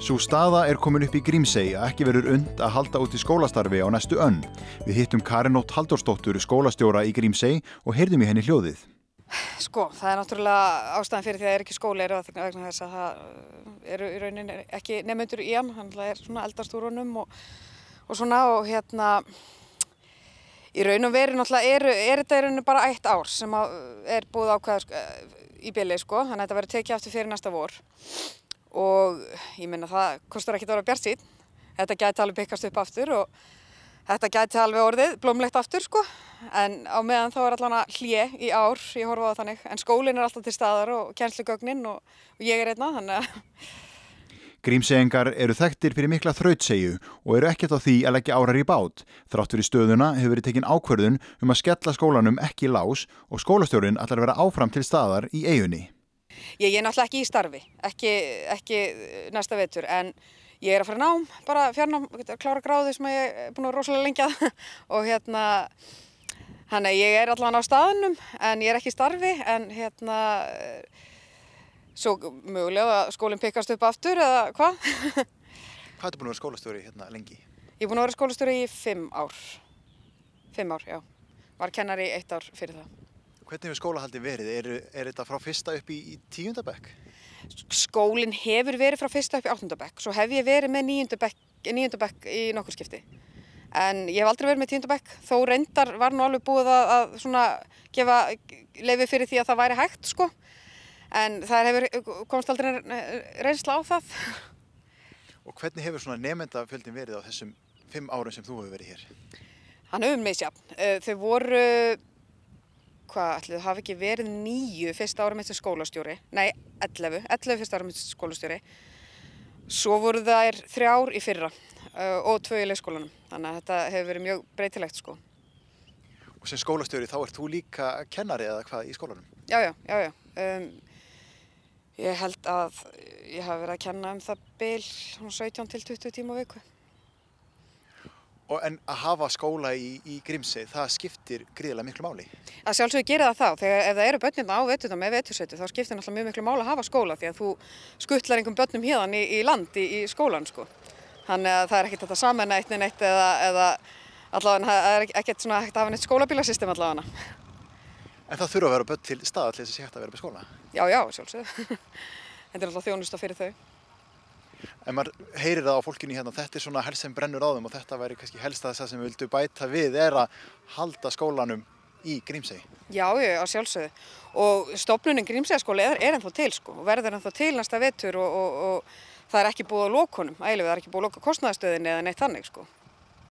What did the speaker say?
Sú staða komin upp í Grímsey að ekki verður unnt að halda út í skólastarfi á næstu önn. Við hittum Karen Nótt Halldórsdóttur, skólastjóra í Grímsey og heyrðum í henni hljóðið. Sko, það náttúrulega ástæðan fyrir því að það ekki skóli vegna þess að það eru í rauninni ekki nemendur í hann. Það svona eldast úr honum og svona og í raun og veru náttúrulega þetta í rauninni bara 1 ár sem búið ákveða í bili, sko. Þannig að þetta verður tekið aftur fyrir næsta vor. Og ég meina það kostar ekki að vera bjartsýnn. Þetta gæti alveg pikkast upp aftur og þetta gæti alveg orðið blómlegt aftur, sko. En á meðan þá allan hlé í ár, ég horfa á það þannig. En skólinn alltaf til staðar og kennslugögnin og ég einna, þannig að... Grímseyingar eru þekktir fyrir mikla þrautseigju og eru ekkert á því að leggja árar í bát. Þrátt fyrir stöðuna hefur verið tekin ákvörðun að skella skólanum ekki í lás og skólastjórinn ætlar að vera áfram til staðar í eyjunni. Ég náttúrulega ekki í starfi, ekki næsta vetur, en ég að fara nám, bara fjarnám, klára gráðu sem ég búin að rosalega lengi að og þannig að ég allavega á staðnum en ég ekki í starfi, en svo mögulega að skólinn pikkast upp aftur eða hvað. Hvað búin að vera skólastjóri lengi? Ég búin að vera skólastjóri í 5 ár. 5 ár, já. Var kennari í 1 ár fyrir það. Hvernig hefur skólahaldi verið? Þetta frá 1. upp í 10. bekk? Skólinn hefur verið frá 1. upp í 8. bekk. Svo hef ég verið með 9. bekk í nokkur skipti. En ég hef aldrei verið með 10. bekk. Þó reyndar var nú alveg búið að svona gefa leyfi fyrir því að það væri hægt, sko. En það komst aldrei reynsla á það. Og hvernig hefur svona nemendafjöldin verið á þessum 5 árum sem þú hefur verið hér? Hann hefur misjafn. Þau voru... ætli það hafi ekki verið 9 fyrsta árum eftir skólastjóri, nei 11 fyrsta árum eftir skólastjóri. Svo voru þær 3 í fyrra og 2 í leikskólanum, þannig að þetta hefur verið mjög breytilegt, sko. Og sem skólastjóri þá ert þú líka kennari eða hvað í skólanum? Já. Ég held að ég hafi verið að kenna það bil 17 til 20 tíma á viku. En að hafa skóla í Grímsey, það skiptir gríðarlega miklu máli? Að sjálfsögðu gerir það þá. Ef það eru börnin á veturna með vetursveitu, þá skiptir náttúrulega mjög miklu máli að hafa skóla því að þú skuttlar einhverjum börnum héðan í land í skólan, sko. Þannig að það ekkert þetta sameina eitt eða allavega það ekkert svona hægt að hafa neitt skólabílasystem allavega. En það þurfa að vera börn til staðar til þess að sé hægt að vera með skóla? Já, sjálfsögðu. Þetta alltaf þjónusta fyrir þau. En maður heyrir það á fólkinu hérna, þetta svona helst sem brennur á þeim og þetta væri kannski helst að það sem við vildu bæta við að halda skólanum í Grímsey. Já, að sjálfsögðu. Og stofnunin Grímseyjarskóli ennþá til, sko, og verður ennþá til næsta vetur og það ekki búið að loka honum, það ekki búið að loka kostnaðarstöðinni eða neitt þannig, sko.